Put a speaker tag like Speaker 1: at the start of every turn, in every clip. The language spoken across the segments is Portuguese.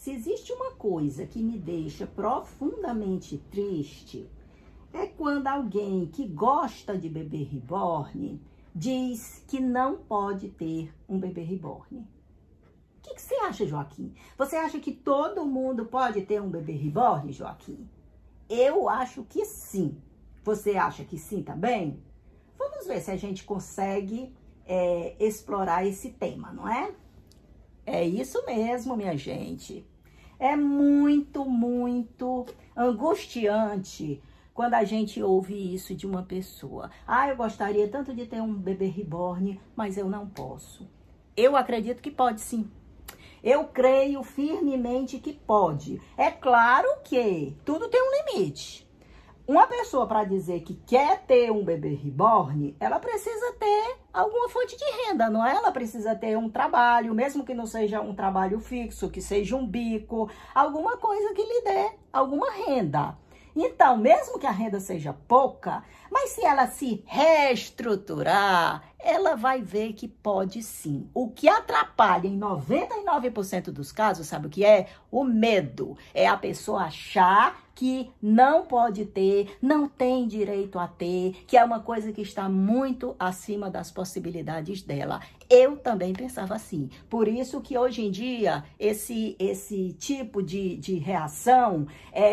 Speaker 1: se existe uma coisa que me deixa profundamente triste, é quando alguém que gosta de bebê reborn diz que não pode ter um bebê reborn. O que você acha, Joaquim? Você acha que todo mundo pode ter um bebê reborn, Joaquim? Eu acho que sim. Você acha que sim também? Vamos ver se a gente consegue explorar esse tema, não é? É isso mesmo, minha gente. É muito, muito angustiante quando a gente ouve isso de uma pessoa. Ah, eu gostaria tanto de ter um bebê reborn, mas eu não posso. Eu acredito que pode sim. Eu creio firmemente que pode. É claro que tudo tem um limite. Uma pessoa, para dizer que quer ter um bebê reborn, ela precisa ter alguma fonte de renda, não é? Ela precisa ter um trabalho, mesmo que não seja um trabalho fixo, que seja um bico, alguma coisa que lhe dê alguma renda. Então, mesmo que a renda seja pouca, mas se ela se reestruturar, ela vai ver que pode sim. O que atrapalha em 99% dos casos, sabe o que é? O medo. É a pessoa achar que não pode ter, não tem direito a ter, que é uma coisa que está muito acima das possibilidades dela. Eu também pensava assim. Por isso que hoje em dia, esse tipo de reação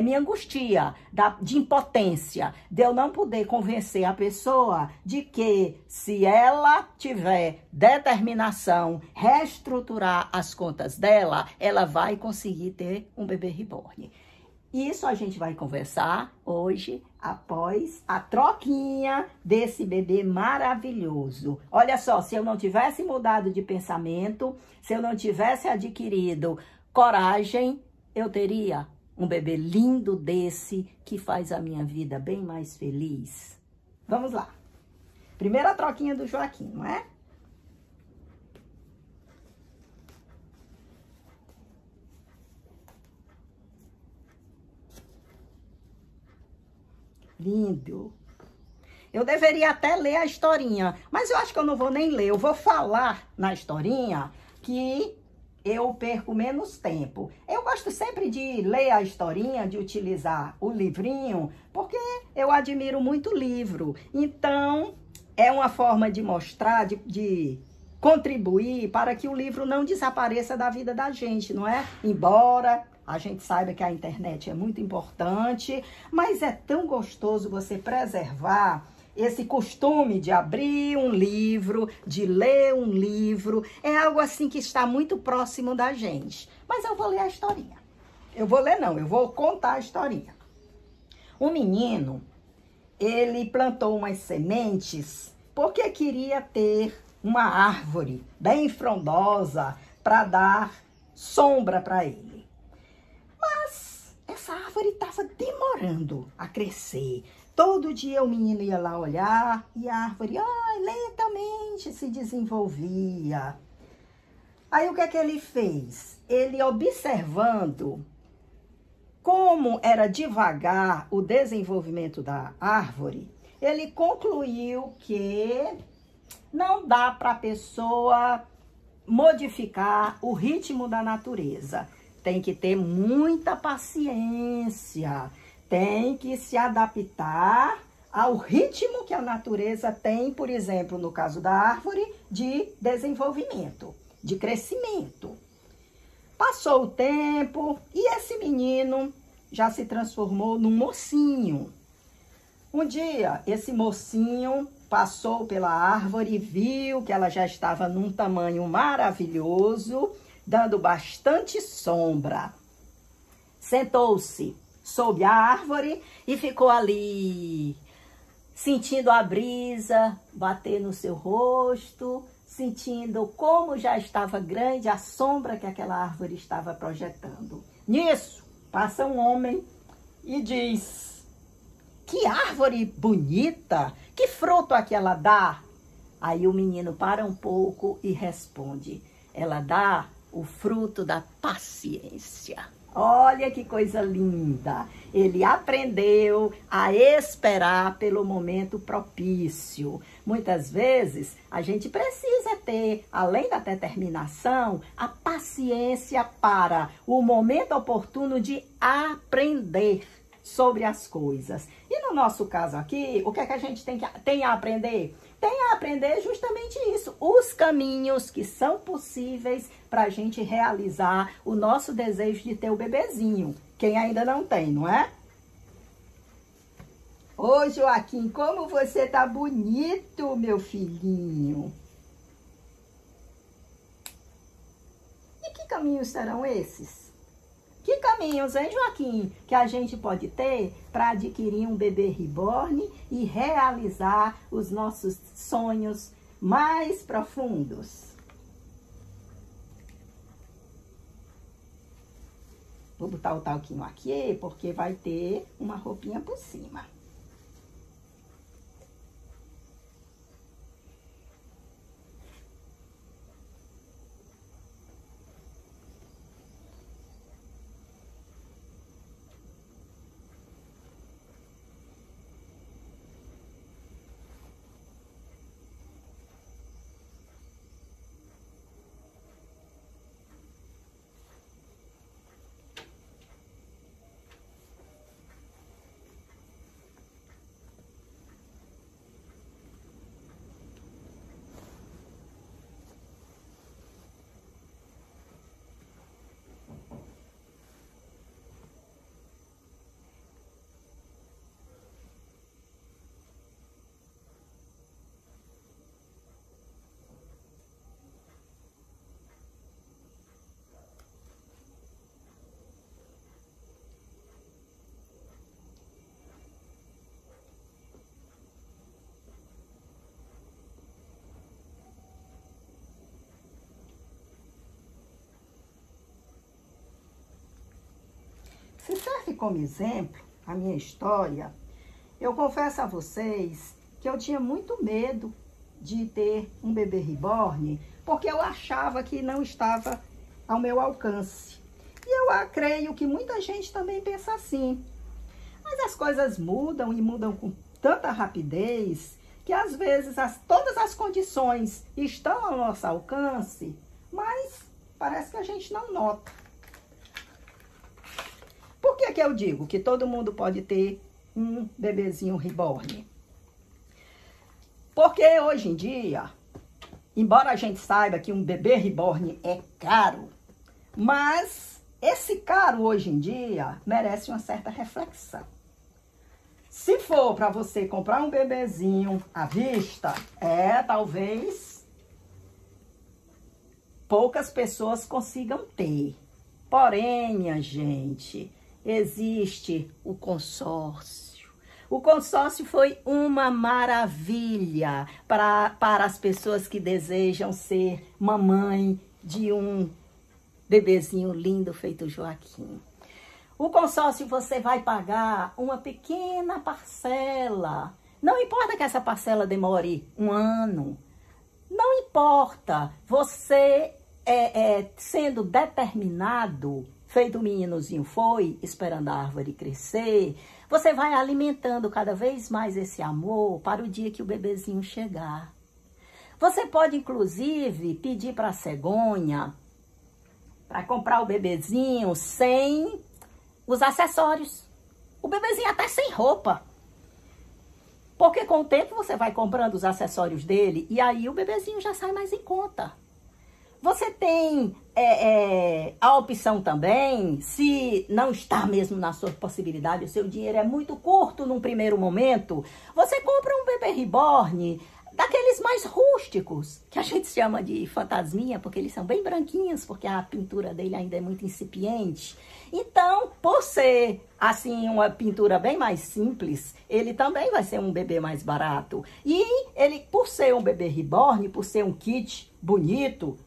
Speaker 1: me angustia, de impotência, de eu não poder convencer a pessoa de que se ela tiver determinação, reestruturar as contas dela, ela vai conseguir ter um bebê reborn. Isso a gente vai conversar hoje, após a troquinha desse bebê maravilhoso. Olha só, se eu não tivesse mudado de pensamento, se eu não tivesse adquirido coragem, eu teria um bebê lindo desse que faz a minha vida bem mais feliz. Vamos lá. Primeira troquinha do Joaquim, não é? Lindo. Eu deveria até ler a historinha, mas eu acho que eu não vou nem ler. Eu vou falar na historinha que eu perco menos tempo. Eu gosto sempre de ler a historinha, de utilizar o livrinho, porque eu admiro muito o livro. Então, é uma forma de mostrar, de contribuir para que o livro não desapareça da vida da gente, não é? Embora a gente saiba que a internet é muito importante, mas é tão gostoso você preservar esse costume de abrir um livro, de ler um livro. É algo assim que está muito próximo da gente. Mas eu vou ler a historinha. Eu vou ler não, eu vou contar a historinha. Um menino, ele plantou umas sementes porque queria ter uma árvore bem frondosa para dar sombra para ele. Mas essa árvore estava demorando a crescer. Todo dia o menino ia lá olhar e a árvore lentamente se desenvolvia. Aí o que é que ele fez? Ele, observando como era devagar o desenvolvimento da árvore, ele concluiu que não dá para a pessoa modificar o ritmo da natureza. Tem que ter muita paciência, tem que se adaptar ao ritmo que a natureza tem, por exemplo, no caso da árvore, de desenvolvimento, de crescimento. Passou o tempo e esse menino já se transformou num mocinho. Um dia, esse mocinho passou pela árvore e viu que ela já estava num tamanho maravilhoso, dando bastante sombra. Sentou-se sob a árvore e ficou ali, sentindo a brisa bater no seu rosto, sentindo como já estava grande a sombra que aquela árvore estava projetando. Nisso, passa um homem e diz: que árvore bonita, que fruto aquela dá? Aí o menino para um pouco e responde: ela dá o fruto da paciência. Olha que coisa linda! Ele aprendeu a esperar pelo momento propício. Muitas vezes a gente precisa ter, além da determinação, a paciência para o momento oportuno de aprender sobre as coisas. E no nosso caso aqui, o que é que a gente tem a aprender? Tem a aprender justamente isso, os caminhos que são possíveis para a gente realizar o nosso desejo de ter o bebezinho. Quem ainda não tem, não é? Ô, Joaquim, como você tá bonito, meu filhinho. E que caminhos serão esses? Que caminhos, hein, Joaquim, que a gente pode ter para adquirir um bebê reborn e realizar os nossos sonhos mais profundos? Vou botar o talquinho aqui, porque vai ter uma roupinha por cima. Se serve como exemplo a minha história, eu confesso a vocês que eu tinha muito medo de ter um bebê reborn, porque eu achava que não estava ao meu alcance. E eu creio que muita gente também pensa assim. Mas as coisas mudam e mudam com tanta rapidez que às vezes todas as condições estão ao nosso alcance, mas parece que a gente não nota. Por que que eu digo que todo mundo pode ter um bebezinho reborn? Porque hoje em dia, embora a gente saiba que um bebê reborn é caro, mas esse caro hoje em dia merece uma certa reflexão. Se for para você comprar um bebezinho à vista, talvez poucas pessoas consigam ter. Porém, minha gente, existe o consórcio. O consórcio foi uma maravilha para as pessoas que desejam ser mamãe de um bebezinho lindo feito Joaquim. O consórcio você vai pagar uma pequena parcela. Não importa que essa parcela demore 1 ano. Não importa. Você sendo determinado, feito o meninozinho foi, esperando a árvore crescer, você vai alimentando cada vez mais esse amor para o dia que o bebezinho chegar. Você pode, inclusive, pedir para a cegonha para comprar o bebezinho sem os acessórios. O bebezinho até sem roupa. Porque com o tempo você vai comprando os acessórios dele e aí o bebezinho já sai mais em conta. Você tem a opção também, se não está mesmo na sua possibilidade, o seu dinheiro é muito curto num primeiro momento, você compra um bebê reborn, daqueles mais rústicos, que a gente chama de fantasminha, porque eles são bem branquinhos, porque a pintura dele ainda é muito incipiente. Então, por ser, assim, uma pintura bem mais simples, ele também vai ser um bebê mais barato. E ele, por ser um bebê reborn, por ser um kit bonito,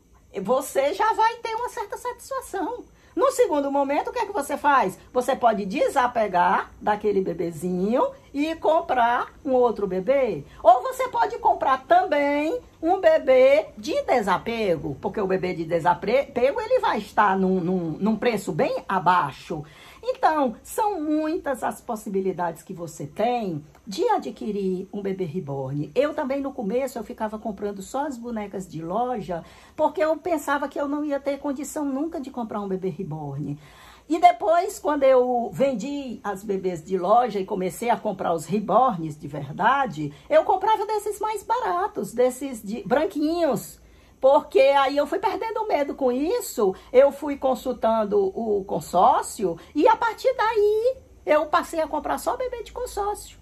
Speaker 1: você já vai ter uma certa satisfação. No segundo momento, o que é que você faz? Você pode desapegar daquele bebezinho e comprar um outro bebê. Ou você pode comprar também um bebê de desapego, porque o bebê de desapego ele vai estar num preço bem abaixo. Então, são muitas as possibilidades que você tem de adquirir um bebê reborn. Eu também, no começo, eu ficava comprando só as bonecas de loja, porque eu pensava que eu não ia ter condição nunca de comprar um bebê reborn. E depois, quando eu vendi as bebês de loja e comecei a comprar os reborns de verdade, eu comprava desses mais baratos, desses branquinhos. Porque aí eu fui perdendo medo com isso, eu fui consultando o consórcio e a partir daí eu passei a comprar só bebê de consórcio.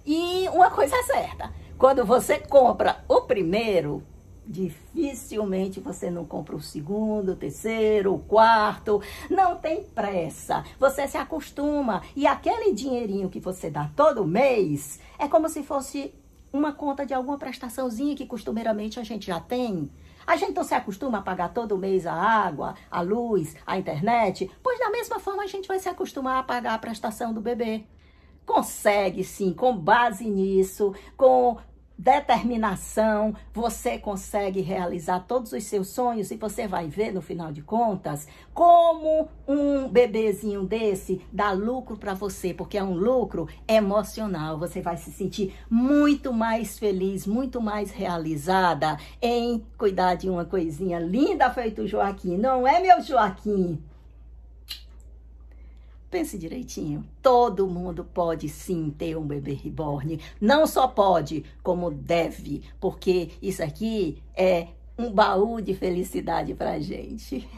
Speaker 1: E uma coisa é certa, quando você compra o primeiro, dificilmente você não compra o segundo, o terceiro, o quarto, não tem pressa, você se acostuma e aquele dinheirinho que você dá todo mês é como se fosse uma conta de alguma prestaçãozinha que costumeiramente a gente já tem. A gente não se acostuma a pagar todo mês a água, a luz, a internet, pois da mesma forma a gente vai se acostumar a pagar a prestação do bebê. Consegue sim, com base nisso, com determinação, você consegue realizar todos os seus sonhos e você vai ver no final de contas como um bebezinho desse dá lucro para você, porque é um lucro emocional. Você vai se sentir muito mais feliz, muito mais realizada em cuidar de uma coisinha linda feito o Joaquim. Não é, meu Joaquim? Pense direitinho, todo mundo pode sim ter um bebê reborn. Não só pode, como deve, porque isso aqui é um baú de felicidade pra gente.